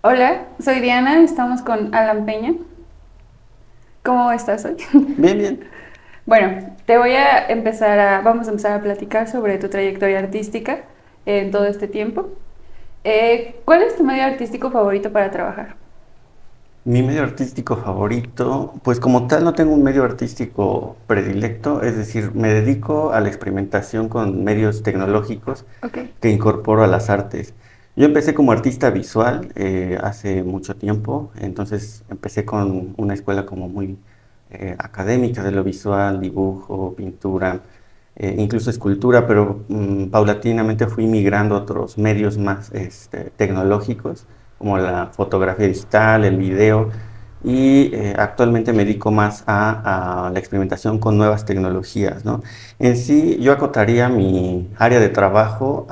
Hola, soy Diana, estamos con Alan Peña. ¿Cómo estás hoy? Bien, bien. Bueno, vamos a empezar a platicar sobre tu trayectoria artística en todo este tiempo. ¿Cuál es tu medio artístico favorito para trabajar? Mi medio artístico favorito, pues como tal no tengo un medio artístico predilecto, es decir, me dedico a la experimentación con medios tecnológicos Ok. que incorporo a las artes. Yo empecé como artista visual hace mucho tiempo, entonces empecé con una escuela como muy académica de lo visual, dibujo, pintura, incluso escultura, pero paulatinamente fui migrando a otros medios más tecnológicos, como la fotografía digital, el video, y actualmente me dedico más a la experimentación con nuevas tecnologías, ¿no? En sí, yo acotaría mi área de trabajo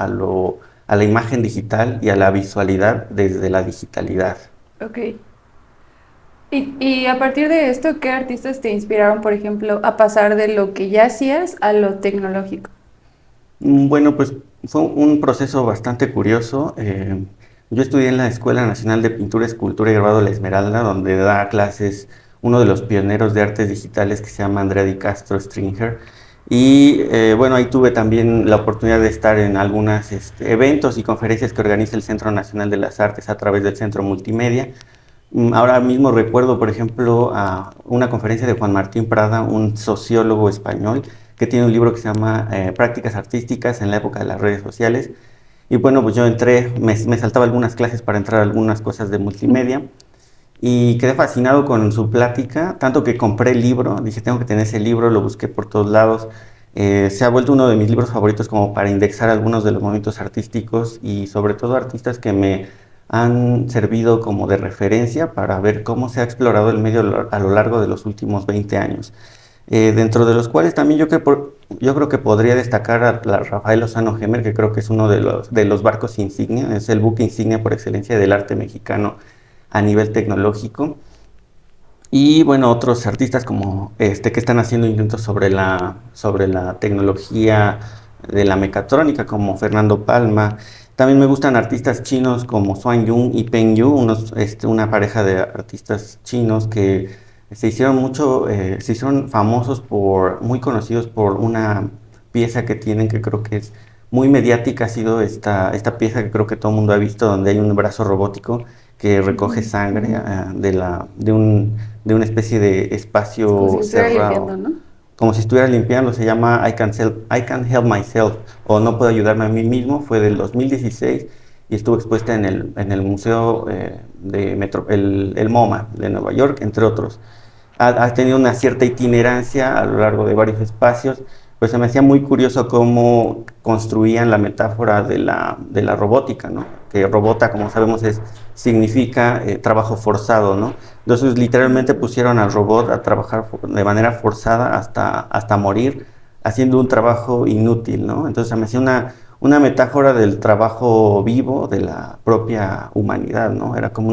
a la imagen digital y a la visualidad desde la digitalidad. Ok. Y a partir de esto, ¿qué artistas te inspiraron, por ejemplo, a pasar de lo que ya hacías a lo tecnológico? Bueno, pues fue un proceso bastante curioso. Yo estudié en la Escuela Nacional de Pintura, Escultura y Grabado La Esmeralda, donde da clases uno de los pioneros de artes digitales que se llama Andrea Di Castro Stringer. Y bueno, ahí tuve también la oportunidad de estar en algunos eventos y conferencias que organiza el Centro Nacional de las Artes a través del Centro Multimedia. Ahora mismo recuerdo, por ejemplo, a una conferencia de Juan Martín Prada, un sociólogo español, que tiene un libro que se llama Prácticas Artísticas en la época de las redes sociales. Y bueno, pues yo entré, me saltaba algunas clases para entrar a algunas cosas de multimedia y quedé fascinado con su plática, tanto que compré el libro, dije, tengo que tener ese libro, lo busqué por todos lados. Se ha vuelto uno de mis libros favoritos como para indexar algunos de los momentos artísticos y sobre todo artistas que me han servido como de referencia para ver cómo se ha explorado el medio a lo largo de los últimos 20 años. Dentro de los cuales también yo creo que podría destacar a Rafael Lozano Gemer, que creo que es uno de los barcos insignia, es el buque insignia por excelencia del arte mexicano a nivel tecnológico. Y bueno, otros artistas como que están haciendo intentos sobre la tecnología de la mecatrónica, como Fernando Palma. También me gustan artistas chinos como Xuan Yun y Peng Yu, una pareja de artistas chinos que se hicieron famosos muy conocidos por una pieza que tienen que creo que es muy mediática, ha sido esta pieza que creo que todo el mundo ha visto, donde hay un brazo robótico que recoge Ujú. sangre de una especie de Es como si espacio estuviera limpiando, cerrado, ¿no? como si estuviera limpiando, se llama I Can't Help Myself o No Puedo Ayudarme a Mí Mismo, fue del 2016 y estuvo expuesta en el Museo el MoMA de Nueva York, entre otros. Ha tenido una cierta itinerancia a lo largo de varios espacios, pues se me hacía muy curioso cómo construían la metáfora de la robótica, ¿no? Que robota, como sabemos, significa trabajo forzado, ¿no? Entonces, literalmente pusieron al robot a trabajar de manera forzada hasta morir, haciendo un trabajo inútil, ¿no? Entonces, me hacía una metáfora del trabajo vivo de la propia humanidad, ¿no? Era como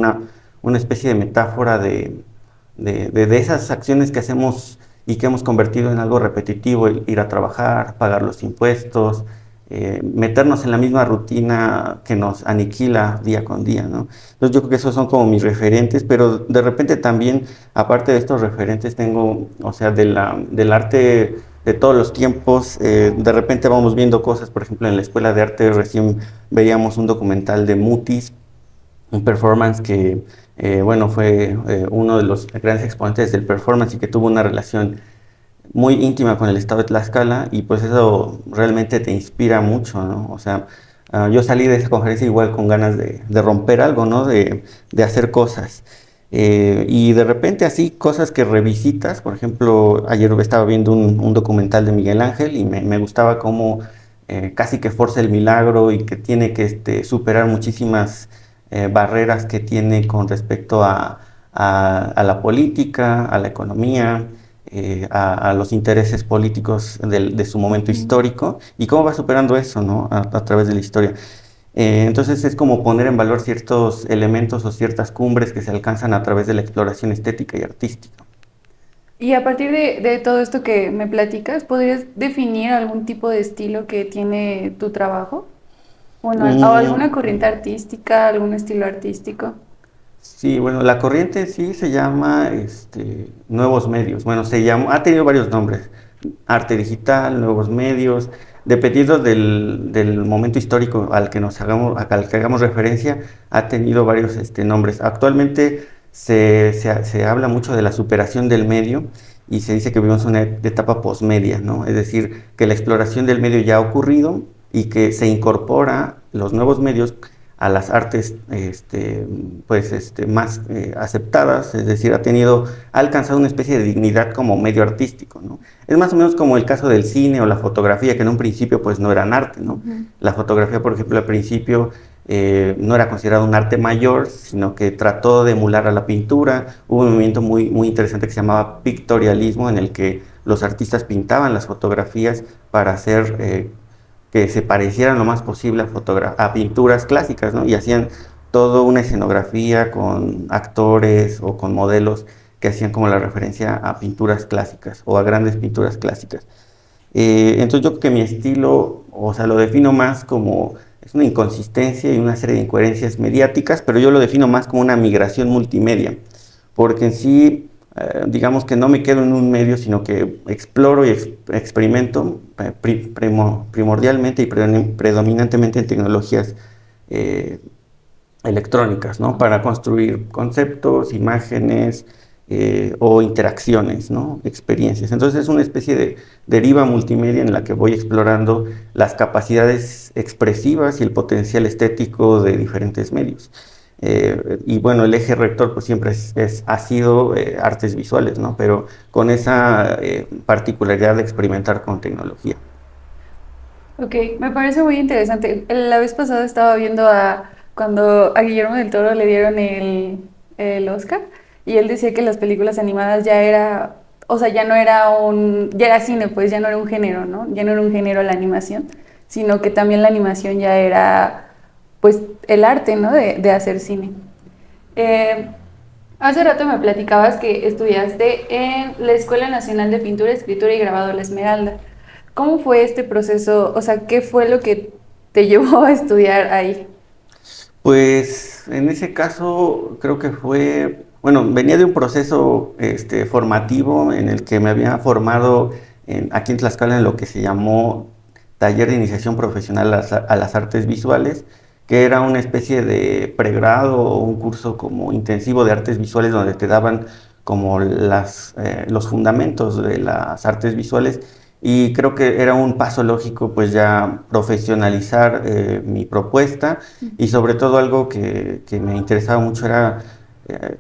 una especie de metáfora de esas acciones que hacemos y que hemos convertido en algo repetitivo, ir a trabajar, pagar los impuestos, meternos en la misma rutina que nos aniquila día con día, ¿no? Entonces yo creo que esos son como mis referentes, pero de repente también, aparte de estos referentes, tengo, o sea, del arte de todos los tiempos, de repente vamos viendo cosas, por ejemplo, en la escuela de arte recién veíamos un documental de Mutis, un performance que, bueno, fue uno de los grandes exponentes del performance y que tuvo una relación muy íntima con el estado de Tlaxcala y pues eso realmente te inspira mucho, ¿no? O sea, yo salí de esa conferencia igual con ganas de romper algo, ¿no? De hacer cosas. Y de repente así, cosas que revisitas, por ejemplo, ayer estaba viendo un documental de Miguel Ángel y me gustaba cómo casi que forza el milagro y que tiene que superar muchísimas barreras que tiene con respecto a la política, a la economía, a los intereses políticos de su momento Ujú. histórico y cómo va superando eso, ¿no? A través de la historia. Entonces es como poner en valor ciertos elementos o ciertas cumbres que se alcanzan a través de la exploración estética y artística. Y a partir de todo esto que me platicas, ¿podrías definir algún tipo de estilo que tiene tu trabajo? Bueno, o alguna Mm, corriente artística, algún estilo artístico. Sí, bueno, la corriente en sí se llama nuevos medios. Bueno, ha tenido varios nombres. Arte digital, nuevos medios, dependiendo del momento histórico al que hagamos referencia, ha tenido varios nombres. Actualmente se habla mucho de la superación del medio y se dice que vivimos una etapa posmedia, ¿no? Es decir, que la exploración del medio ya ha ocurrido y que se incorpora los nuevos medios a las artes más aceptadas, es decir, ha alcanzado una especie de dignidad como medio artístico, ¿no? Es más o menos como el caso del cine o la fotografía, que en un principio pues no eran arte, ¿no? Ujú. La fotografía, por ejemplo, al principio no era considerado un arte mayor, sino que trató de emular a la pintura. Hubo un movimiento muy interesante que se llamaba pictorialismo, en el que los artistas pintaban las fotografías para hacer que se parecieran lo más posible a pinturas clásicas, ¿no? Y hacían toda una escenografía con actores o con modelos que hacían como la referencia a pinturas clásicas o a grandes pinturas clásicas. Entonces yo creo que mi estilo, o sea, lo defino más como, es una inconsistencia y una serie de incoherencias mediáticas, pero yo lo defino más como una migración multimedia, porque en sí, digamos que no me quedo en un medio, sino que exploro y experimento primordialmente y predominantemente en tecnologías eh, electrónicas, ¿no? Para construir conceptos, imágenes o interacciones, ¿no? Experiencias. Entonces es una especie de deriva multimedia en la que voy explorando las capacidades expresivas y el potencial estético de diferentes medios. Y bueno, el eje rector pues siempre ha sido artes visuales, ¿no? Pero con esa particularidad de experimentar con tecnología. Ok, me parece muy interesante. La vez pasada estaba viendo cuando a Guillermo del Toro le dieron el Oscar y él decía que las películas animadas ya era, o sea, ya no era ya era cine, pues ya no era un género, ¿no? Ya no era un género la animación, sino que también la animación ya era, pues, el arte, ¿no? De hacer cine. Eh, Hace rato me platicabas que estudiaste en la Escuela Nacional de Pintura, Escritura y Grabado La Esmeralda. ¿Cómo fue este proceso? O sea, ¿qué fue lo que te llevó a estudiar ahí? Pues en ese caso creo que bueno, venía de un proceso formativo en el que me había formado aquí en Tlaxcala en lo que se llamó Taller de Iniciación Profesional a las Artes Visuales, que era una especie de pregrado o un curso como intensivo de artes visuales donde te daban como los fundamentos de las artes visuales y creo que era un paso lógico pues ya profesionalizar mi propuesta y sobre todo algo que me interesaba mucho era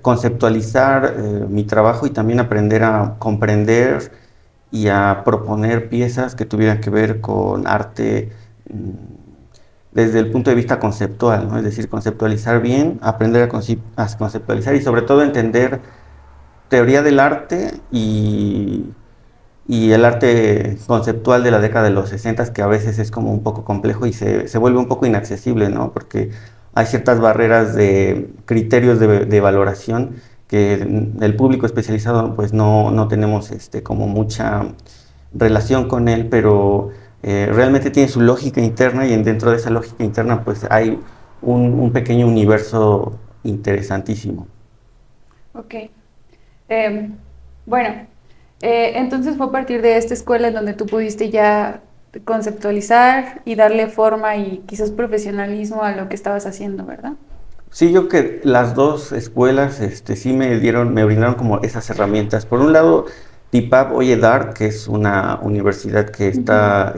conceptualizar mi trabajo y también aprender a comprender y a proponer piezas que tuvieran que ver con arte desde el punto de vista conceptual, ¿no? Es decir, conceptualizar bien, aprender a conceptualizar y sobre todo entender teoría del arte y el arte conceptual de la década de los 60 que a veces es como un poco complejo y se vuelve un poco inaccesible, ¿no? Porque hay ciertas barreras de criterios de valoración que el público especializado pues no tenemos como mucha relación con él, pero realmente tiene su lógica interna y dentro de esa lógica interna pues hay un pequeño universo interesantísimo. Ok. Em, bueno, entonces fue a partir de esta escuela en donde tú pudiste ya conceptualizar y darle forma y quizás profesionalismo a lo que estabas haciendo, ¿verdad? Sí, yo que las dos escuelas sí me brindaron como esas herramientas. Por un lado, TIPAB Oye Dar, que es una universidad que Ujú. está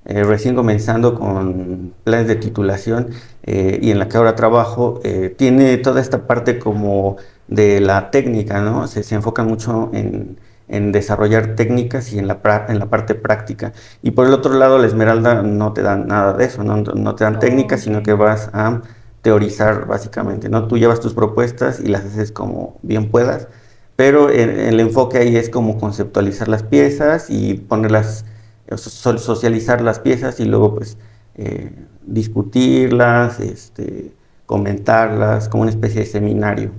recién comenzando con planes de titulación y en la que ahora trabajo, tiene toda esta parte como de la técnica, ¿no? Se enfoca mucho en desarrollar técnicas y en la parte práctica. Y por el otro lado, la Esmeralda no te dan nada de eso, no te dan técnicas, Ok. sino que vas a teorizar básicamente, ¿no? Tú llevas tus propuestas y las haces como bien puedas, pero el enfoque ahí es como conceptualizar las piezas y ponerlas socializar las piezas y luego pues discutirlas, comentarlas, como una especie de seminario.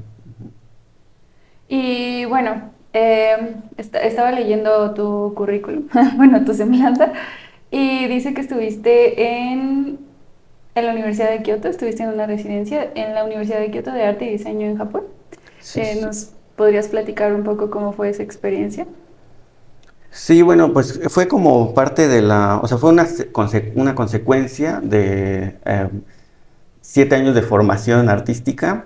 Y bueno, estaba leyendo tu currículum, bueno, tu semblanza, y dice que estuviste en la Universidad de Kioto, estuviste en una residencia en la Universidad de Kioto de Arte y Diseño en Japón. Sí, sí. ¿Nos podrías platicar un poco cómo fue esa experiencia? Sí, bueno, pues fue como parte de o sea, fue una consecuencia de 7 años de formación artística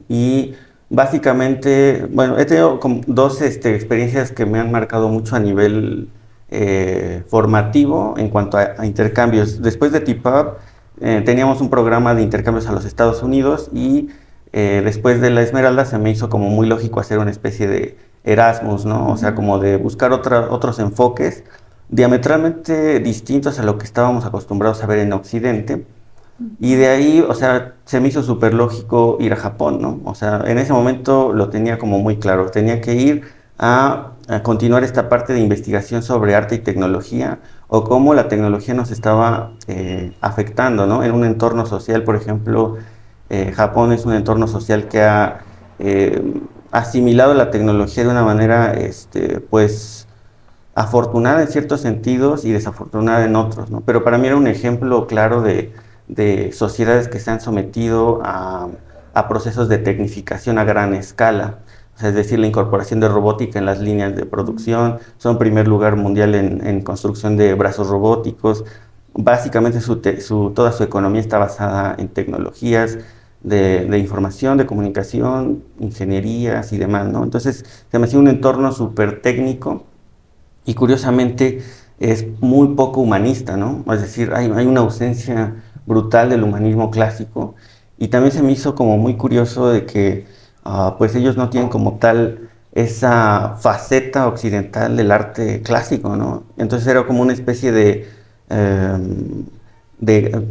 y básicamente, bueno, he tenido como dos experiencias que me han marcado mucho a nivel formativo en cuanto a intercambios. Después de TIPAB teníamos un programa de intercambios a los Estados Unidos y después de la Esmeralda se me hizo como muy lógico hacer una especie de Erasmus, ¿no? O sea, Ujú. como de buscar otros enfoques diametralmente distintos a lo que estábamos acostumbrados a ver en Occidente. Y de Ujú. ahí, o sea, se me hizo súper lógico ir a Japón, ¿no? O sea, en ese momento lo tenía como muy claro. Tenía que ir a continuar esta parte de investigación sobre arte y tecnología o cómo la tecnología nos estaba afectando, ¿no? En un entorno social, por ejemplo, Japón es un entorno social que ha eh, asimilado la tecnología de una manera, pues, afortunada en ciertos sentidos y desafortunada en otros, ¿no? Pero para mí era un ejemplo claro de sociedades que se han sometido a procesos de tecnificación a gran escala. O sea, es decir, la incorporación de robótica en las líneas de producción, son primer lugar mundial en construcción de brazos robóticos. Básicamente toda su economía está basada en tecnologías de información, de comunicación, ingenierías y demás, ¿no? Entonces, se me hacía un entorno súper técnico y curiosamente es muy poco humanista, ¿no? Es decir, hay una ausencia brutal del humanismo clásico y también se me hizo como muy curioso de que pues ellos no tienen como tal esa faceta occidental del arte clásico, ¿no? Entonces era como una especie eh, de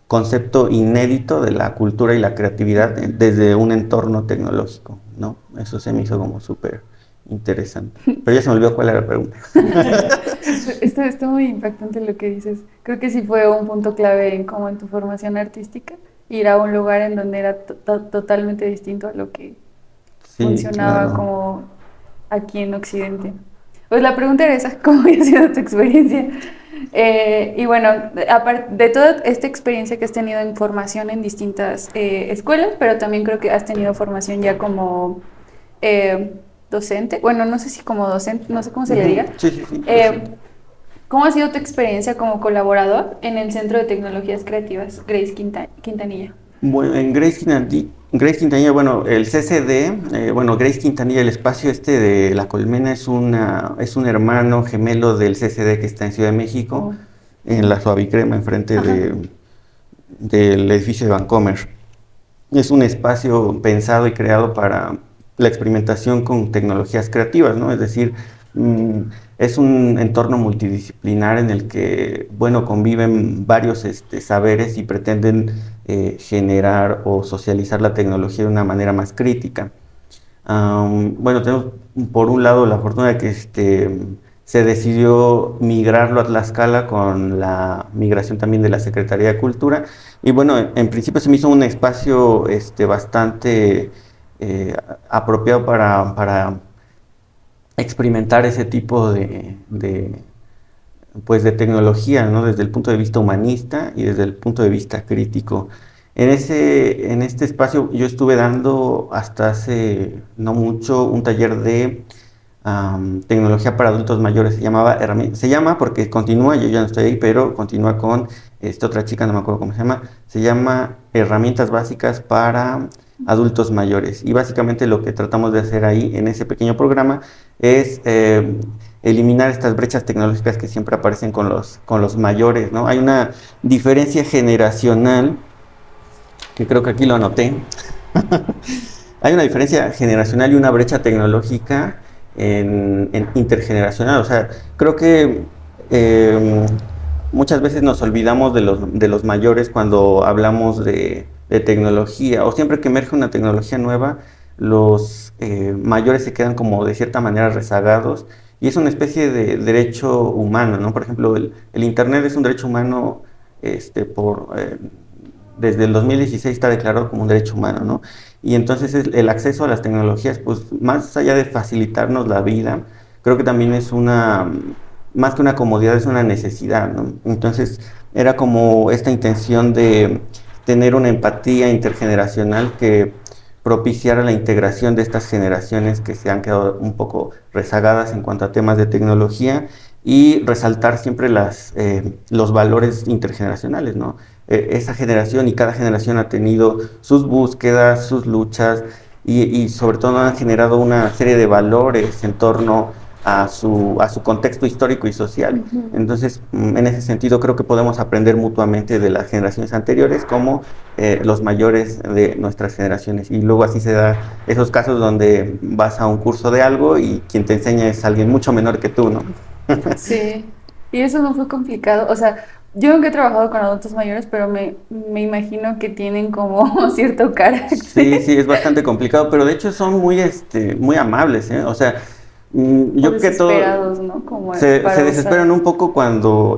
concepto inédito de la cultura y la creatividad desde un entorno tecnológico, ¿no? Eso se me hizo como súper interesante. Pero ya se me olvidó cuál era la pregunta. Está muy impactante lo que dices. Creo que sí fue un punto clave en como en tu formación artística, ir a un lugar en donde era totalmente distinto a lo que Sí, funcionaba claro. como aquí en Occidente. Pues la pregunta era esa, ¿cómo había sido tu experiencia? Y bueno, aparte de toda esta experiencia que has tenido en formación en distintas escuelas, pero también creo que has tenido formación ya como eh, docente, bueno, no sé si como docente, no sé cómo se le Ujú. diga. Sí, sí, sí, lo Eh, siento. ¿Cómo ha sido tu experiencia como colaborador en el Centro de Tecnologías Creativas Grace Quintanilla? Bueno, Grace Quintanilla, bueno, el CCD, bueno, Grace Quintanilla, el espacio de La Colmena es un hermano gemelo del CCD que está en Ciudad de México, Oh. en la Suavicrema, enfrente Ajá. del edificio de Vancomer. Es un espacio pensado y creado para la experimentación con tecnologías creativas, ¿no? Es decir, mm, es un entorno multidisciplinar en el que, bueno, conviven varios saberes y pretenden generar o socializar la tecnología de una manera más crítica. Bueno, tenemos por un lado la fortuna de que se decidió migrarlo a Tlaxcala con la migración también de la Secretaría de Cultura. Y bueno, en principio se me hizo un espacio bastante eh, apropiado para experimentar ese tipo pues de tecnología, ¿no? Desde el punto de vista humanista y desde el punto de vista crítico. En este espacio yo estuve dando hasta hace no mucho un taller de tecnología para adultos mayores. Se llama porque continúa, yo ya no estoy ahí, pero continúa con esta otra chica, no me acuerdo cómo se llama. Se llama Herramientas Básicas para Adultos Mayores. Y básicamente lo que tratamos de hacer ahí en ese pequeño programa es eliminar estas brechas tecnológicas que siempre aparecen con los mayores, ¿no? Hay una diferencia generacional, que creo que aquí lo anoté. Hay una diferencia generacional y una brecha tecnológica en intergeneracional. O sea, creo que eh, muchas veces nos olvidamos de los mayores cuando hablamos de tecnología, o siempre que emerge una tecnología nueva, los mayores se quedan como de cierta manera rezagados y es una especie de derecho humano, ¿no? Por ejemplo, el Internet es un derecho humano por desde el 2016 está declarado como un derecho humano, ¿no? Y entonces el acceso a las tecnologías, pues más allá de facilitarnos la vida, creo que también es más que una comodidad es una necesidad, ¿no? Entonces era como esta intención de tener una empatía intergeneracional que propiciara la integración de estas generaciones que se han quedado un poco rezagadas en cuanto a temas de tecnología y resaltar siempre los valores intergeneracionales, ¿no? Esa generación y cada generación ha tenido sus búsquedas, sus luchas y sobre todo han generado una serie de valores en torno a su contexto histórico y social. Ujú. Entonces, en ese sentido, creo que podemos aprender mutuamente de las generaciones anteriores como los mayores de nuestras generaciones. Y luego así se da esos casos donde vas a un curso de algo y quien te enseña es alguien mucho menor que tú, ¿no? Sí, y eso no fue complicado. O sea, yo nunca he trabajado con adultos mayores, pero me imagino que tienen como cierto Sí, carácter sí, es bastante complicado, pero de hecho son muy, muy amables, ¿eh? O sea, o yo que todo desesperados, ¿no? Como se para desesperan usar. un poco cuando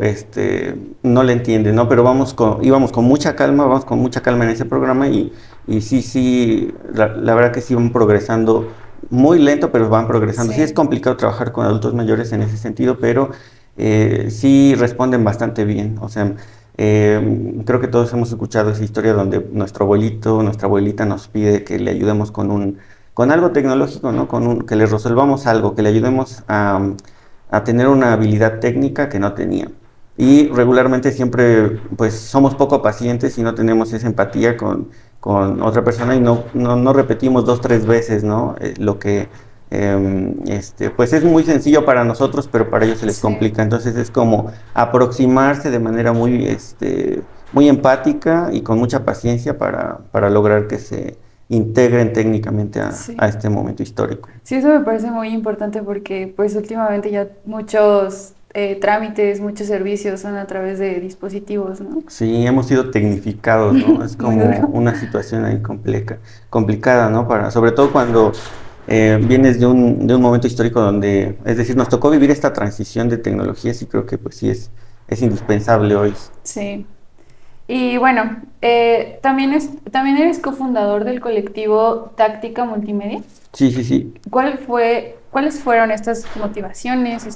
no le entienden, ¿no? Pero íbamos con mucha calma, vamos con mucha calma en ese programa y sí, sí, la verdad que sí van progresando muy lento, pero van progresando. Sí es Sí, complicado trabajar con adultos mayores en ese sentido, pero sí responden bastante bien. O sea, creo que todos hemos escuchado esa historia donde nuestro abuelito, nuestra abuelita nos pide que le ayudemos con algo tecnológico, ¿no? Que le resolvamos algo, que le ayudemos a tener una habilidad técnica que no tenía. Y regularmente siempre, pues, somos poco pacientes y no tenemos esa empatía con otra persona y no repetimos dos, tres veces, ¿no? Lo que, pues, es muy sencillo para nosotros, pero para ellos se les sí, complica. Entonces es como aproximarse de manera muy, muy empática y con mucha paciencia para lograr que se integren técnicamente a sí. este momento histórico. Sí, eso me parece muy importante porque pues últimamente ya muchos trámites, muchos servicios son a través de dispositivos, ¿no? Sí, hemos sido tecnificados, ¿no? Es Muy como duro. una situación ahí complicada, ¿no? Sobre todo cuando vienes de un momento histórico donde, es decir, nos tocó vivir esta transición de tecnologías y creo que pues sí es indispensable hoy. Sí. Y bueno, también eres cofundador del colectivo Táctica Multimedia. Sí, sí, sí. ¿Cuáles fueron estas motivaciones,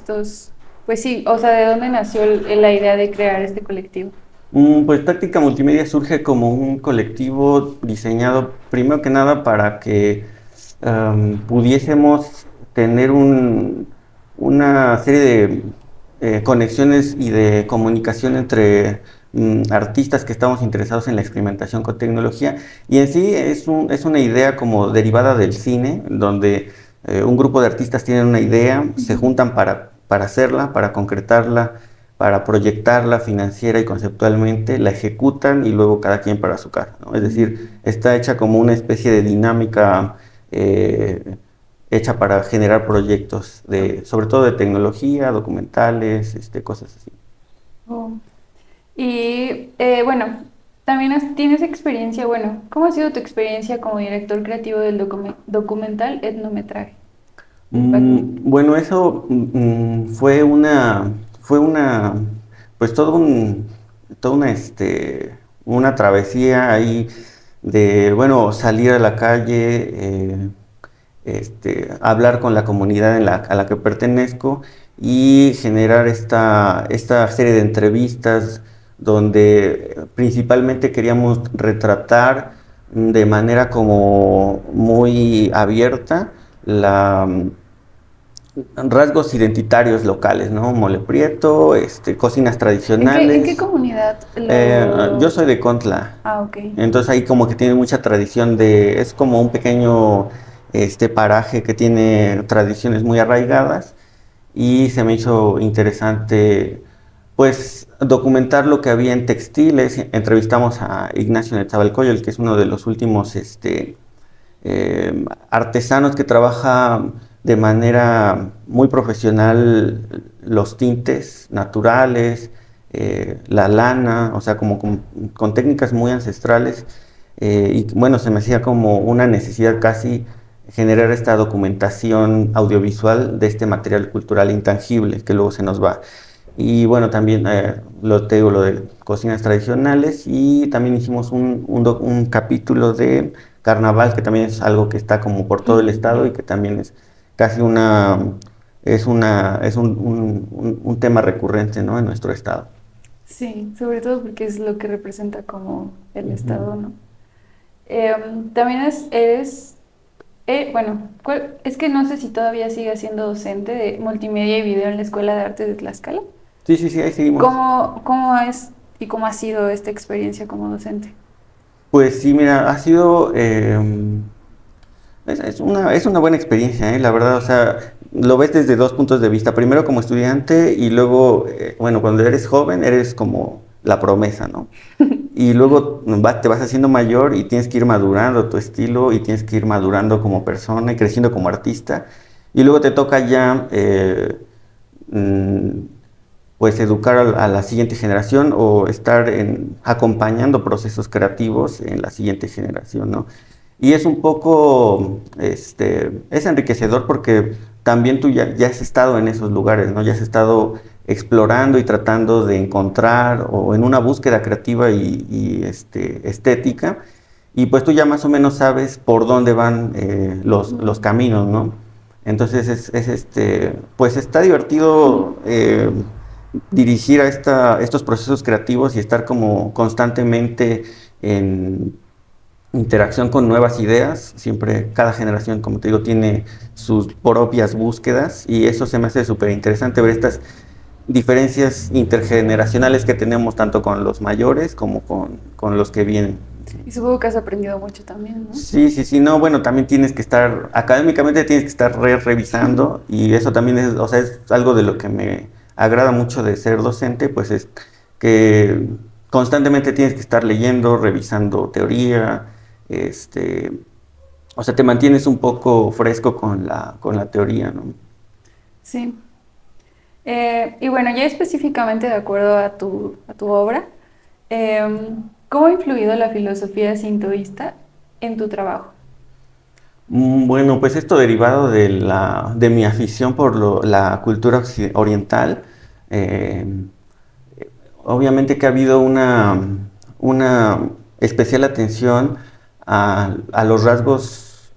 pues sí, o sea, ¿de dónde nació la idea de crear este colectivo? Pues Táctica Multimedia surge como un colectivo diseñado primero que nada para que pudiésemos tener una serie de conexiones y de comunicación entre artistas que estamos interesados en la experimentación con tecnología. Y en sí es una idea como derivada del cine, donde un grupo de artistas tienen una idea, se Ujú. juntan para hacerla, para concretarla, para proyectarla financiera y conceptualmente, la ejecutan y luego cada quien para su casa, ¿no? Es decir, está hecha como una especie de dinámica eh, hecha para generar proyectos sobre todo de tecnología, documentales, cosas así. Oh. Y bueno, también tienes experiencia, bueno, ¿cómo ha sido tu experiencia como director creativo del documental Etnometraje del PACMI? Bueno, eso fue una, pues una travesía ahí de, bueno, salir a la calle, hablar con la comunidad a la que pertenezco y generar esta serie de entrevistas donde principalmente queríamos retratar de manera como muy abierta la, rasgos identitarios locales, ¿no? Mole prieto, cocinas En qué tradicionales. comunidad Yo lo...? soy de Contla, Ah, ok. entonces ahí como que tiene mucha tradición es como un pequeño paraje que tiene tradiciones muy arraigadas y se me hizo interesante pues documentar lo que había en textiles. Entrevistamos a Ignacio Netzabalcoyol, que es uno de los últimos artesanos que trabaja de manera muy profesional los tintes naturales, la lana, o sea, como con técnicas muy ancestrales. Y bueno, se me hacía como una necesidad casi generar esta documentación audiovisual de este material cultural intangible que luego se nos va. Y bueno, también te digo lo de cocinas tradicionales y también hicimos un capítulo de carnaval, que también es algo que está como por todo el estado y Ujú. que también es casi una es un tema recurrente, ¿no? En nuestro estado. Sí, sobre todo porque es lo que representa como el Ujú. Estado, ¿no? También eres, bueno, es que no sé si todavía sigue siendo docente de multimedia y video en la Escuela de Artes de Tlaxcala. Sí, sí, sí, ahí seguimos. ¿Cómo es y cómo ha sido esta experiencia como docente? Pues sí, mira, ha sido, es una buena experiencia, la verdad, o sea, lo ves desde dos puntos de vista. Primero como estudiante y luego, bueno, cuando eres joven eres como la promesa, ¿no? Y luego te vas haciendo mayor y tienes que ir madurando tu estilo y tienes que ir madurando como persona y creciendo como artista. Y luego te toca ya, mm, pues, educar a la siguiente generación o estar acompañando procesos creativos en la siguiente generación, ¿no? Y es un poco, es enriquecedor porque también tú ya has estado en esos lugares, ¿no? Ya has estado explorando y tratando de encontrar o en una búsqueda creativa y estética, y pues tú ya más o menos sabes por dónde van los Ujú. caminos, ¿no? Entonces pues está divertido dirigir estos procesos creativos y estar como constantemente en interacción con nuevas ideas. Siempre cada generación, como te digo, tiene sus propias búsquedas y eso se me hace súper interesante ver estas diferencias intergeneracionales que tenemos tanto con los mayores como con los que vienen. Y supongo que has aprendido mucho también, ¿no? Sí, sí, sí, no, bueno, también tienes que estar, académicamente tienes que estar revisando y eso también es, o sea, es algo de lo que me agrada mucho de ser docente, pues es que constantemente tienes que estar leyendo, revisando teoría, este, o sea, te mantienes un poco fresco con la teoría, ¿no? Sí. Y bueno, ya específicamente de acuerdo a tu obra, ¿cómo ha influido la filosofía sintoísta en tu trabajo? Bueno, pues esto derivado de mi afición por la cultura oriental. eh, Obviamente que ha habido una especial atención a los rasgos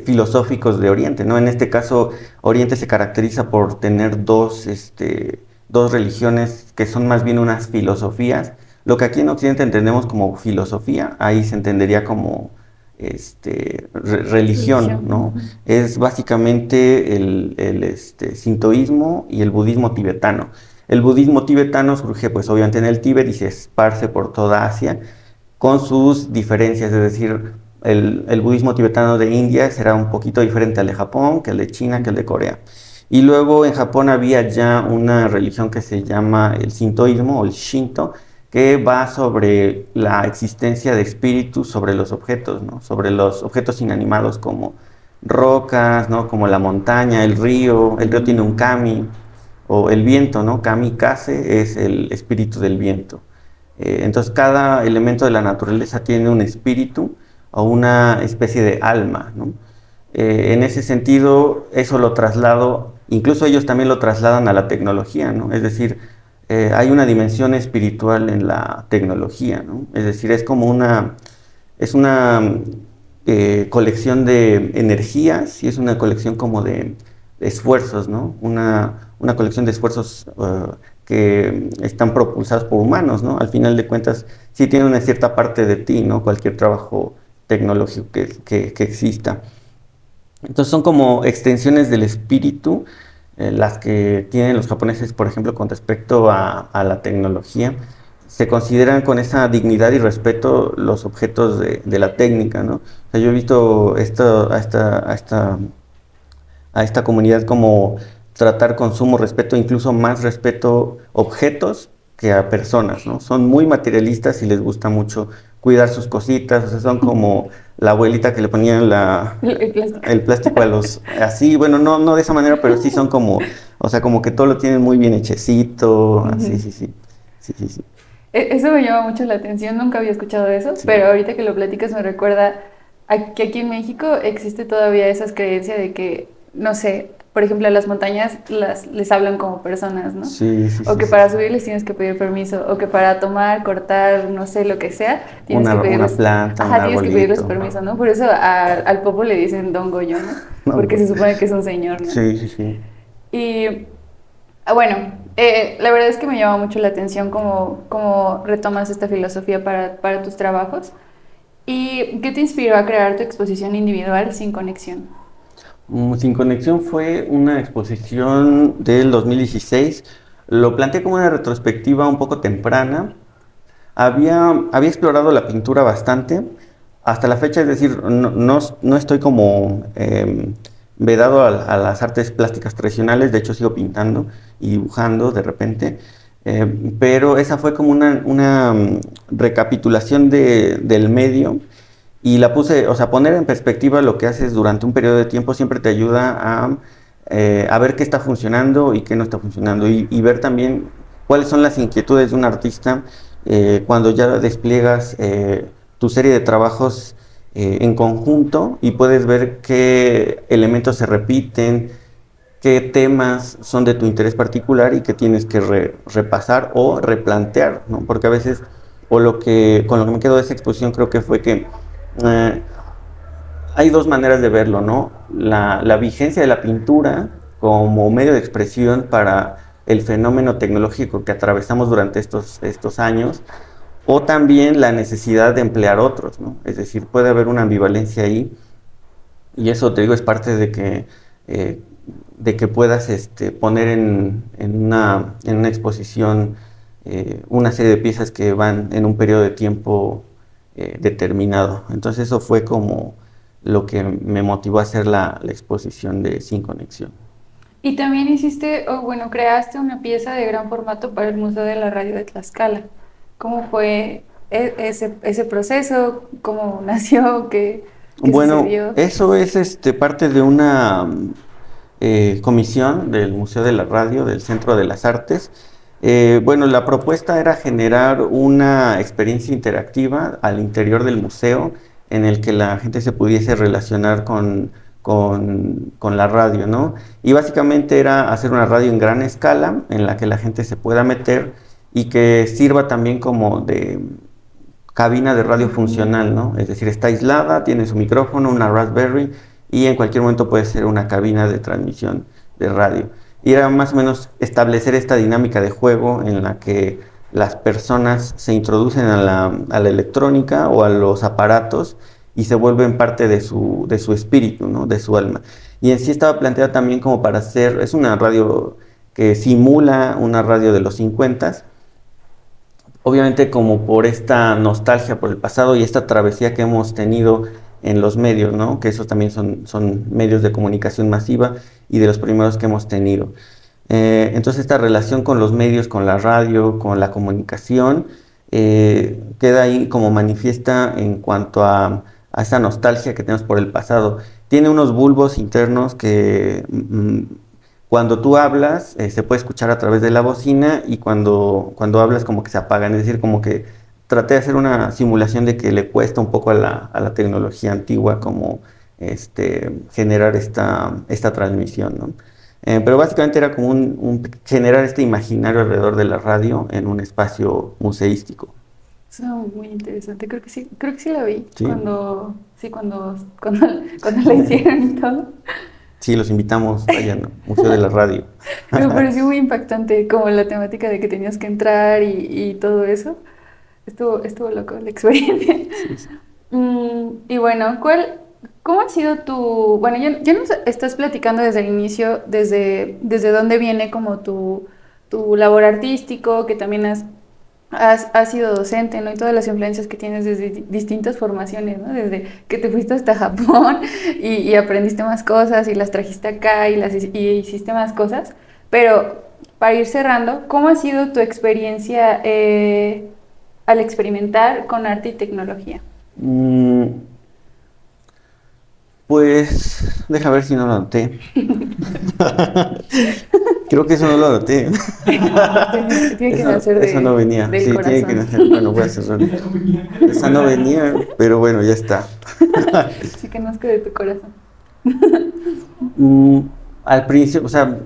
filosóficos de Oriente, ¿no? En este caso, Oriente se caracteriza por tener dos religiones que son más bien unas filosofías. Lo que aquí en Occidente entendemos como filosofía, ahí se entendería como religión, Religión. ¿no? Ujú. Es básicamente el sintoísmo y el budismo tibetano. El budismo tibetano surge pues obviamente en el Tíbet y se esparce por toda Asia con sus diferencias, es decir, el budismo tibetano de India será un poquito diferente al de Japón, que el de China, que el de Corea. Y luego en Japón había ya una religión que se llama el sintoísmo o el Shinto, que va sobre la existencia de espíritus sobre los objetos, ¿no? Sobre los objetos inanimados como rocas, ¿no? Como la montaña, el río tiene un kami, o el viento, ¿no? Kamikaze es el espíritu del viento. Entonces cada elemento de la naturaleza tiene un espíritu o una especie de alma, ¿no? En ese sentido, eso lo traslado, incluso ellos también lo trasladan a la tecnología, ¿no? Es decir, hay una dimensión espiritual en la tecnología, ¿no? Es decir, es una colección de energías y es una colección como de esfuerzos, ¿no? Una colección de esfuerzos que están propulsados por humanos, ¿no? Al final de cuentas, sí tiene una cierta parte de ti, ¿no? Cualquier trabajo tecnológico que exista. Entonces son como extensiones del espíritu, las que tienen los japoneses, por ejemplo, con respecto a la tecnología. Se consideran con esa dignidad y respeto los objetos de la técnica, ¿no? O sea, yo he visto a esta comunidad como tratar con sumo respeto, incluso más respeto objetos que a personas, ¿no? Son muy materialistas y les gusta mucho cuidar sus cositas, o sea, son como la abuelita que le ponían El plástico. el plástico así, bueno, no de esa manera, pero sí son como, o sea, como que todo lo tienen muy bien hechecito, así, Ujú. sí, sí, sí, sí, sí, Eso me llama mucho la atención, nunca había escuchado eso, sí. pero ahorita que lo platicas me recuerda que aquí en México existe todavía esa creencia de que, no sé, por ejemplo, a las montañas les hablan como personas, ¿no? Sí, sí, O sí, que sí, para sí. subirles tienes que pedir permiso, o que para tomar, cortar, no sé, lo que sea, tienes que Una pedirles, planta, un ajá, tienes que pedirles arbolito. permiso, ¿no? Por eso al Popo le dicen Don Goyo, ¿no? No, Porque pues, se supone que es un señor, ¿no? sí, sí, sí. Y bueno, la verdad es que me llama mucho la atención cómo retomas esta filosofía para tus trabajos. ¿Y qué te inspiró a crear tu exposición individual sin conexión? Sin Conexión fue una exposición del 2016. Lo planteé como una retrospectiva un poco temprana. Había explorado la pintura bastante. Hasta la fecha, es decir, no estoy como vedado a las artes plásticas tradicionales. De hecho, sigo pintando y dibujando de repente. Pero esa fue como una recapitulación del medio y la puse, o sea, poner en perspectiva lo que haces durante un periodo de tiempo siempre te ayuda a ver qué está funcionando y qué no está funcionando y ver también cuáles son las inquietudes de un artista cuando ya despliegas tu serie de trabajos en conjunto y puedes ver qué elementos se repiten, qué temas son de tu interés particular y qué tienes que repasar o replantear, ¿no? Porque a veces, con lo que me quedo de esa exposición creo que fue que eh, hay dos maneras de verlo, ¿no? La vigencia de la pintura como medio de expresión para el fenómeno tecnológico que atravesamos durante estos años, o también la necesidad de emplear otros, ¿no? Es decir, puede haber una ambivalencia ahí, y eso te digo es parte eh, de que puedas poner en una exposición una serie de piezas que van en un periodo de tiempo determinado. Entonces eso fue como lo que me motivó a hacer la exposición de Sin Conexión. Y también hiciste, o bueno, creaste una pieza de gran formato para el Museo de la Radio de Tlaxcala. ¿Cómo fue ese proceso? ¿Cómo nació? ¿Qué Bueno, sucedió? eso es parte de una comisión del Museo de la Radio, del Centro de las Artes. Bueno, la propuesta era generar una experiencia interactiva al interior del museo en el que la gente se pudiese relacionar con la radio, ¿no? Y básicamente era hacer una radio en gran escala en la que la gente se pueda meter y que sirva también como de cabina de radio funcional, ¿no? Es decir, está aislada, tiene su micrófono, una Raspberry y en cualquier momento puede ser una cabina de transmisión de radio. Y era más o menos establecer esta dinámica de juego en la que las personas se introducen a la electrónica o a los aparatos y se vuelven parte de su espíritu, ¿no? De su alma. Y en sí estaba planteada también como para hacer, es una radio que simula una radio de los 50, obviamente como por esta nostalgia por el pasado y esta travesía que hemos tenido en los medios, ¿no? Que esos también son medios de comunicación masiva y de los primeros que hemos tenido. Entonces esta relación con los medios, con la radio, con la comunicación, queda ahí como manifiesta en cuanto a esa nostalgia que tenemos por el pasado. Tiene unos bulbos internos que cuando tú hablas, se puede escuchar a través de la bocina y cuando hablas como que se apagan. Es decir, como que traté de hacer una simulación de que le cuesta un poco a la tecnología antigua como generar esta transmisión, ¿no? Pero básicamente era como generar este imaginario alrededor de la radio en un espacio museístico. Suena muy interesante. Creo que sí la vi ¿Sí? cuando la hicieron y todo. Sí, los invitamos, vayan al Museo de la Radio. Me pareció muy impactante, como la temática de que tenías que entrar y todo eso. Estuvo loco la experiencia. Sí, sí. Y bueno, cómo ha sido bueno, ya nos estás platicando desde el inicio, desde dónde viene como tu labor artístico, que también has sido docente, ¿no? Y todas las influencias que tienes desde distintas formaciones, ¿no? Desde que te fuiste hasta Japón y aprendiste más cosas y las trajiste acá y hiciste más cosas. Pero para ir cerrando, ¿cómo ha sido tu experiencia al experimentar con arte y tecnología? Mm, Pues, deja ver si no lo anoté. Creo que eso no lo anoté. Tiene que nacer Eso no venía. del Sí, tiene que corazón. nacer. Bueno, voy a cerrar. Esa no venía, pero bueno, ya está. Sí que nazca de tu corazón. Mm, Al principio, o sea,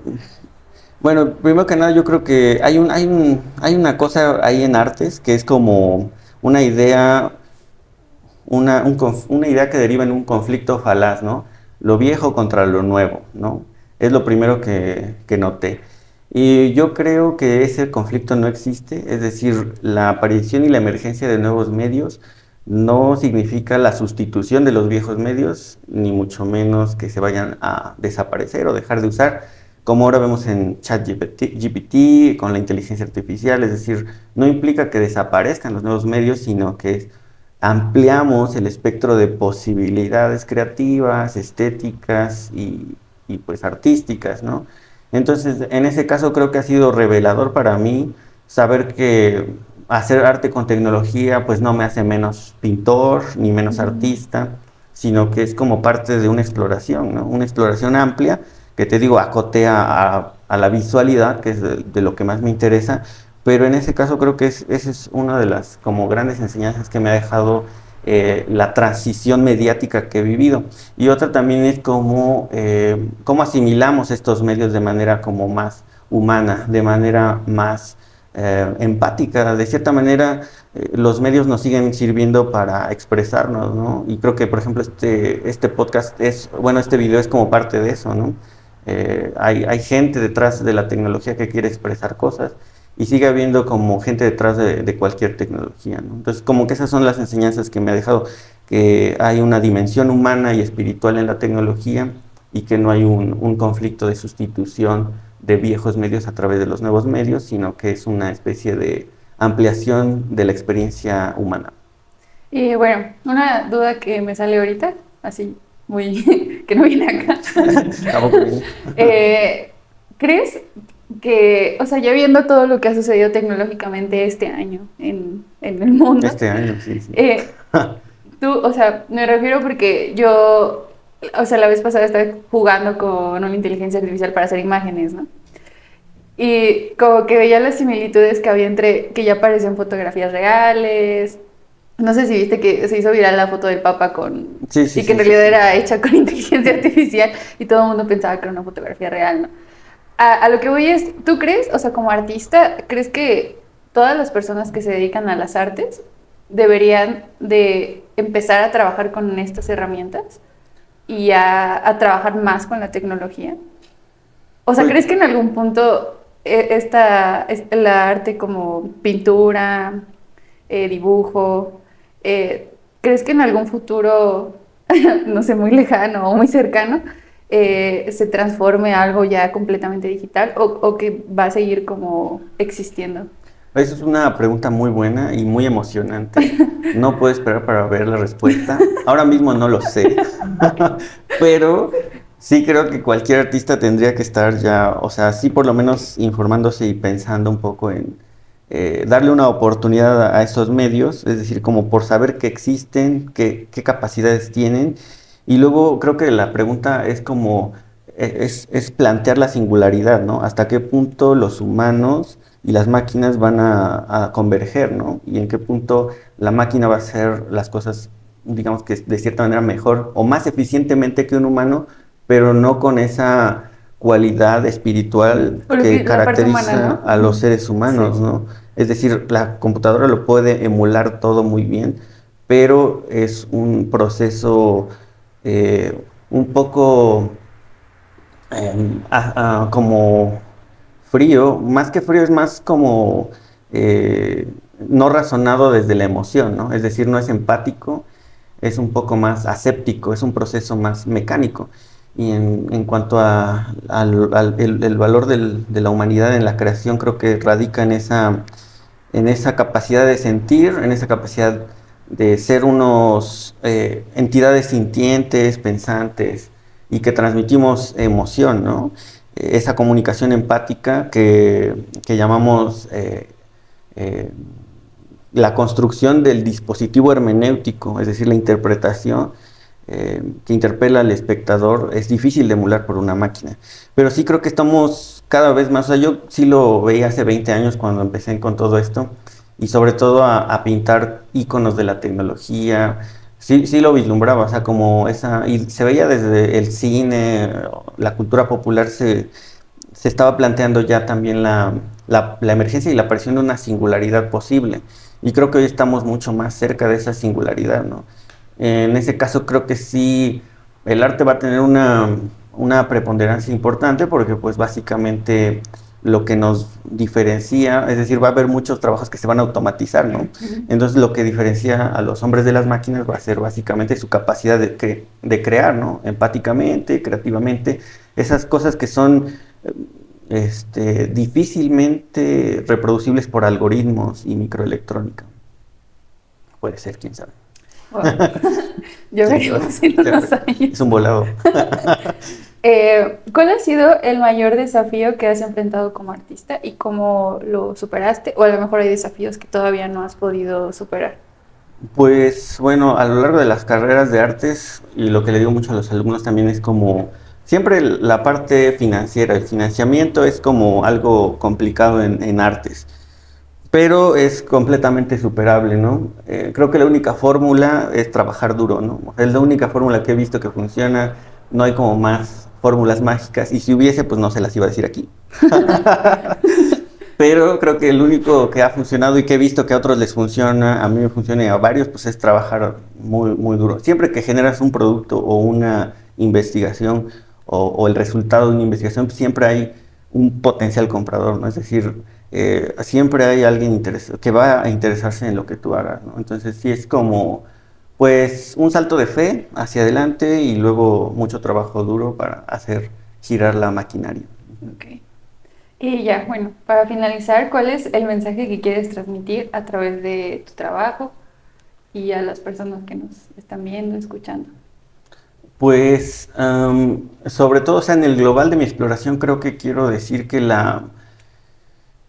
bueno, primero que nada, yo creo que hay una cosa ahí en artes que es como una idea, una idea que deriva en un conflicto falaz, ¿no? Lo viejo contra lo nuevo, ¿no? Es lo primero que noté. Y yo creo que ese conflicto no existe, es decir, la aparición y la emergencia de nuevos medios no significa la sustitución de los viejos medios, ni mucho menos que se vayan a desaparecer o dejar de usar, como ahora vemos en ChatGPT, con la inteligencia artificial, es decir, no implica que desaparezcan los nuevos medios, sino que ampliamos el espectro de posibilidades creativas, estéticas y pues artísticas, ¿no? Entonces, en ese caso creo que ha sido revelador para mí saber que hacer arte con tecnología pues no me hace menos pintor ni menos Ujú. artista, sino que es como parte de una exploración, ¿no? Una exploración amplia que te digo acotea a la visualidad, que es de lo que más me interesa, pero en ese caso creo que esa es una de las como grandes enseñanzas que me ha dejado la transición mediática que he vivido. Y otra también es cómo asimilamos estos medios de manera como más humana, de manera más empática. De cierta manera, los medios nos siguen sirviendo para expresarnos, ¿no? Y creo que, por ejemplo, este podcast bueno, este video es como parte de eso, ¿no? Hay gente detrás de la tecnología que quiere expresar cosas y sigue habiendo como gente detrás de cualquier tecnología, ¿no? Entonces, como que esas son las enseñanzas que me ha dejado, que hay una dimensión humana y espiritual en la tecnología y que no hay un conflicto de sustitución de viejos medios a través de los nuevos medios, sino que es una especie de ampliación de la experiencia humana. Y bueno, una duda que me sale ahorita, así muy que no viene acá. Tampoco viene. Eh, ¿Crees que, o sea, ya viendo todo lo que ha sucedido tecnológicamente este año en el mundo, Este año, sí, sí. eh, tú, o sea, me refiero porque yo, o sea, la vez pasada estaba jugando con una inteligencia artificial para hacer imágenes, ¿no? Y como que veía las similitudes que había entre que ya aparecían fotografías reales. No sé si viste que se hizo viral la foto del Papa con Sí, sí, y que en sí, sí, realidad sí. era hecha con inteligencia artificial y todo el mundo pensaba que era una fotografía real, ¿no? A lo que voy es, ¿tú crees, o sea, como artista, crees que todas las personas que se dedican a las artes deberían de empezar a trabajar con estas herramientas y a trabajar más con la tecnología? O sea, Pues ¿crees que en algún punto la arte como pintura, dibujo, ¿crees que en algún futuro, no sé, muy lejano o muy cercano, se transforme a algo ya completamente digital o que va a seguir como existiendo? esa es una pregunta muy buena y muy emocionante. No puedo esperar para ver la respuesta. Ahora mismo no lo sé, pero sí creo que cualquier artista tendría que estar ya, o sea, sí por lo menos informándose y pensando un poco en darle una oportunidad a esos medios, es decir, como por saber que existen, qué capacidades tienen. Y luego creo que la pregunta es como, es plantear la singularidad, ¿no? ¿Hasta qué punto los humanos y las máquinas van a converger, ¿no? Y en qué punto la máquina va a hacer las cosas, digamos que de cierta manera mejor o más eficientemente que un humano, pero no con esa cualidad espiritual O que la parte humana, caracteriza ¿no? a los Ujú. seres humanos, Sí. ¿no? Es decir, la computadora lo puede emular todo muy bien, pero es un proceso un poco como frío, más que frío es más como no razonado desde la emoción, ¿no? Es decir, no es empático, es un poco más aséptico, es un proceso más mecánico. Y en cuanto el valor de la humanidad en la creación, creo que radica en esa capacidad de sentir, en esa capacidad de ser unos entidades sintientes, pensantes y que transmitimos emoción, ¿no? Esa comunicación empática que llamamos eh, la construcción del dispositivo hermenéutico, es decir, la interpretación que interpela al espectador, es difícil de emular por una máquina. Pero sí creo que estamos cada vez más, o sea, yo sí lo veía hace 20 años cuando empecé con todo esto, y sobre todo a pintar íconos de la tecnología, sí lo vislumbraba, o sea, como esa, y se veía desde el cine, la cultura popular se estaba planteando ya también la emergencia y la aparición de una singularidad posible. Y creo que hoy estamos mucho más cerca de esa singularidad, ¿no? En ese caso creo que sí, el arte va a tener una preponderancia importante porque pues básicamente lo que nos diferencia, es decir, va a haber muchos trabajos que se van a automatizar, ¿no? Ujú. Entonces lo que diferencia a los hombres de las máquinas va a ser básicamente su capacidad de crear, ¿no? Empáticamente, creativamente, esas cosas que son difícilmente reproducibles por algoritmos y microelectrónica. Puede ser, quién sabe. Wow. Yo Sí, veremos en unos es años. un volado. ¿Cuál ha sido el mayor desafío que has enfrentado como artista y cómo lo superaste? O a lo mejor hay desafíos que todavía no has podido superar. Pues bueno, a lo largo de las carreras de artes, y lo que le digo mucho a los alumnos también es como, siempre la parte financiera, el financiamiento es como algo complicado en artes, pero es completamente superable, ¿no? Creo que la única fórmula es trabajar duro, ¿no? O sea, es la única fórmula que he visto que funciona, no hay como más fórmulas mágicas, y si hubiese, pues no se las iba a decir aquí. Pero creo que el único que ha funcionado y que he visto que a otros les funciona, a mí me funciona y a varios, pues es trabajar muy, muy duro. Siempre que generas un producto o una investigación o el resultado de una investigación, siempre hay un potencial comprador, ¿no? Es decir, siempre hay alguien que va a interesarse en lo que tú hagas, ¿no? Entonces sí es como, pues, un salto de fe hacia adelante y luego mucho trabajo duro para hacer girar la maquinaria. Ok. Y ya, bueno, para finalizar, ¿cuál es el mensaje que quieres transmitir a través de tu trabajo y a las personas que nos están viendo, escuchando? Pues sobre todo, o sea, en el global de mi exploración creo que quiero decir que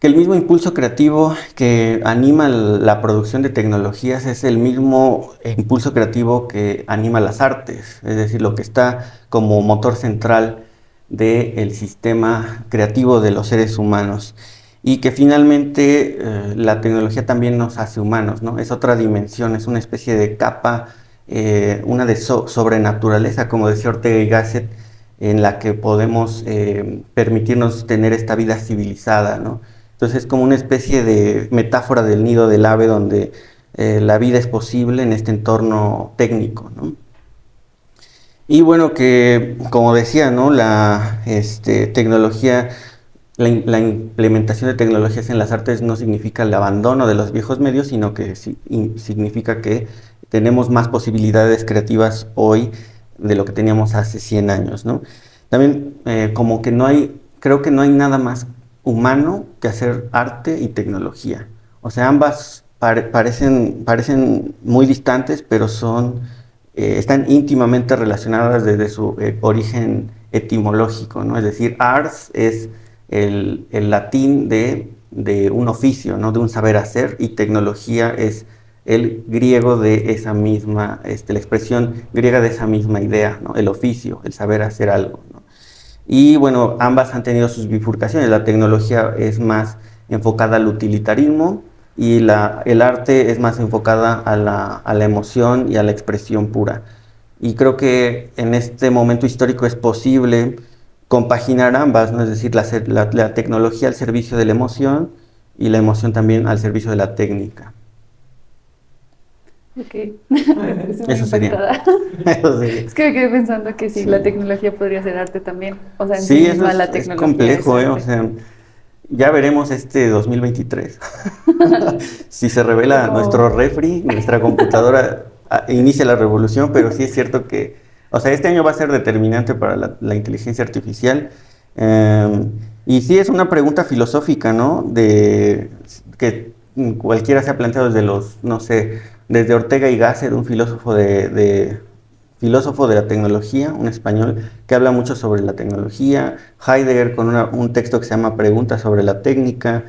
que el mismo impulso creativo que anima la producción de tecnologías es el mismo impulso creativo que anima las artes, es decir, lo que está como motor central del sistema creativo de los seres humanos y que finalmente la tecnología también nos hace humanos, ¿no? Es otra dimensión, es una especie de capa, una de sobrenaturaleza, como decía Ortega y Gasset, en la que podemos permitirnos tener esta vida civilizada, ¿no? Entonces es como una especie de metáfora del nido del ave donde la vida es posible en este entorno técnico, ¿no? Y bueno, que como decía, ¿no? Tecnología, la implementación de tecnologías en las artes no significa el abandono de los viejos medios, sino que significa que tenemos más posibilidades creativas hoy de lo que teníamos hace 100 años, ¿no? También como que no hay, creo que no hay nada más humano que hacer arte y tecnología. O sea, ambas parecen muy distantes, pero están íntimamente relacionadas desde su origen etimológico, ¿no? Es decir, ars es el latín de un oficio, ¿no? De un saber hacer, y tecnología es el griego de esa misma, la expresión griega de esa misma idea, ¿no? El oficio, el saber hacer algo, ¿no? Y bueno, ambas han tenido sus bifurcaciones. La tecnología es más enfocada al utilitarismo y el arte es más enfocada a la emoción y a la expresión pura. Y creo que en este momento histórico es posible compaginar ambas, ¿no? Es decir, la tecnología al servicio de la emoción y la emoción también al servicio de la técnica. Ok, estoy muy Eso sería. impactada. Eso sería. Es que me quedé pensando que sí, Sí. la tecnología podría ser arte también. O sea, en sí Sí, eso misma la es tecnología es complejo, ¿eh? O arte. sea, ya veremos este 2023. Si se revela nuestro Como, refri, nuestra computadora inicia la revolución, pero sí es cierto que, o sea, este año va a ser determinante para la inteligencia artificial. Eh, y sí es una pregunta filosófica, ¿no? Que cualquiera se ha planteado desde no sé, desde Ortega y Gasset, un filósofo de la tecnología, un español que habla mucho sobre la tecnología, Heidegger con un texto que se llama Preguntas sobre la técnica,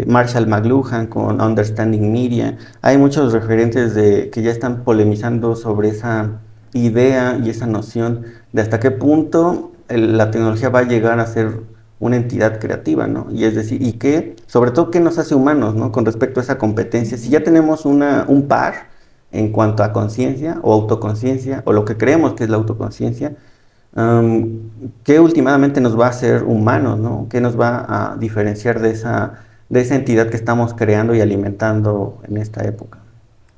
Marshall McLuhan con Understanding Media. Hay muchos referentes que ya están polemizando sobre esa idea y esa noción de hasta qué punto la tecnología va a llegar a ser una entidad creativa, ¿no? Y es decir, sobre todo, qué nos hace humanos, ¿no? Con respecto a esa competencia. Si ya tenemos un par en cuanto a conciencia o autoconciencia, o lo que creemos que es la autoconciencia, ¿qué últimamente nos va a hacer humanos, ¿no? ¿Qué nos va a diferenciar de esa entidad que estamos creando y alimentando en esta época?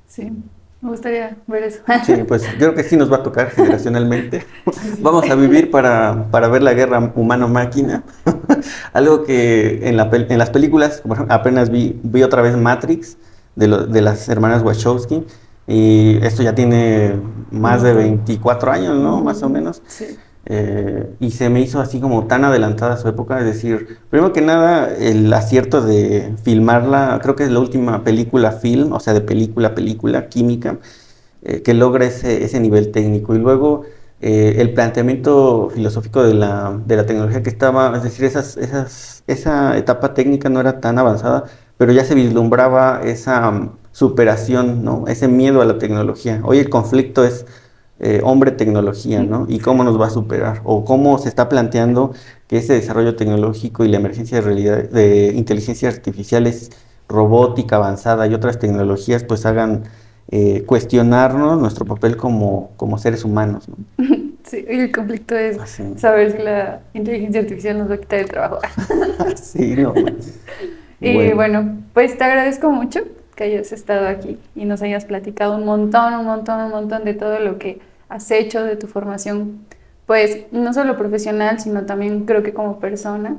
sí. Me gustaría ver eso. Sí, pues yo creo que sí nos va a tocar generacionalmente. Vamos a vivir para ver la guerra humano-máquina. Algo que en las películas, por ejemplo, apenas vi otra vez Matrix de las hermanas Wachowski. Y esto ya tiene Un más de montón. 24 años, ¿no? Más o menos. Sí. Y se me hizo así como tan adelantada a su época, es decir, primero que nada, el acierto de filmarla, creo que es la última película film, o sea, de película química, que logra ese nivel técnico. Y luego el planteamiento filosófico de la tecnología que estaba, es decir, esa etapa técnica no era tan avanzada, pero ya se vislumbraba esa superación, ¿no? Ese miedo a la tecnología. Hoy el conflicto es hombre-tecnología, ¿no? Y cómo nos va a superar, o cómo se está planteando que ese desarrollo tecnológico y la emergencia de realidad, de inteligencias artificiales, robótica avanzada y otras tecnologías, pues hagan cuestionarnos nuestro papel como seres humanos, ¿no? Sí, y el conflicto es Así, saber si la inteligencia artificial nos va a quitar el trabajo. sí, no. Y Bueno, bueno, pues te agradezco mucho que hayas estado aquí y nos hayas platicado un montón de todo lo que has hecho, de tu formación, pues no solo profesional, sino también creo que como persona.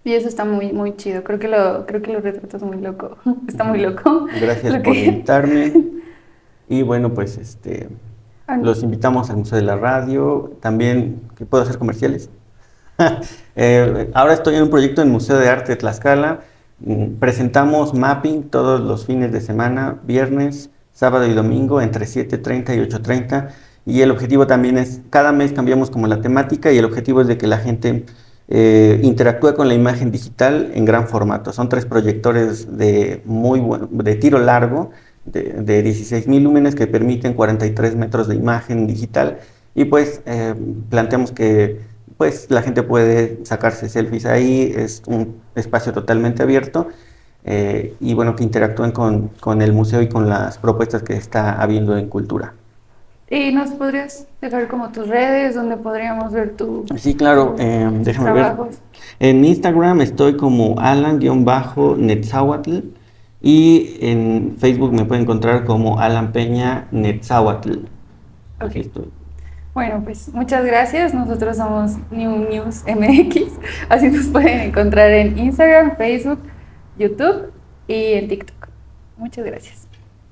Y eso está muy, muy chido. Creo que lo retratas muy loco. Está muy loco gracias lo por que... invitarme. Y bueno, pues Ah, los invitamos al Museo de la Radio. También, ¿qué puedo hacer comerciales? Ahora estoy en un proyecto en el Museo de Arte de Tlaxcala. Presentamos mapping todos los fines de semana, viernes, sábado y domingo, entre 7:30 y 8:30. Y el objetivo también es, cada mes cambiamos como la temática y el objetivo es de que la gente interactúe con la imagen digital en gran formato. Son 3 proyectores de tiro largo, de 16.000 lúmenes que permiten 43 metros de imagen digital. Y pues planteamos que pues la gente puede sacarse selfies ahí, es un espacio totalmente abierto y bueno, que interactúen con el museo y con las propuestas que está habiendo en cultura. ¿y nos podrías dejar como tus redes donde podríamos ver Sí, claro, tus déjame ver. trabajos? En Instagram estoy como Alan-Netzahuatl y en Facebook me pueden encontrar como Alan Peña Netzahuatl. Ok. Así estoy. Bueno, pues muchas gracias. Nosotros somos New News MX. Así nos pueden encontrar en Instagram, Facebook, YouTube y en TikTok. Muchas gracias.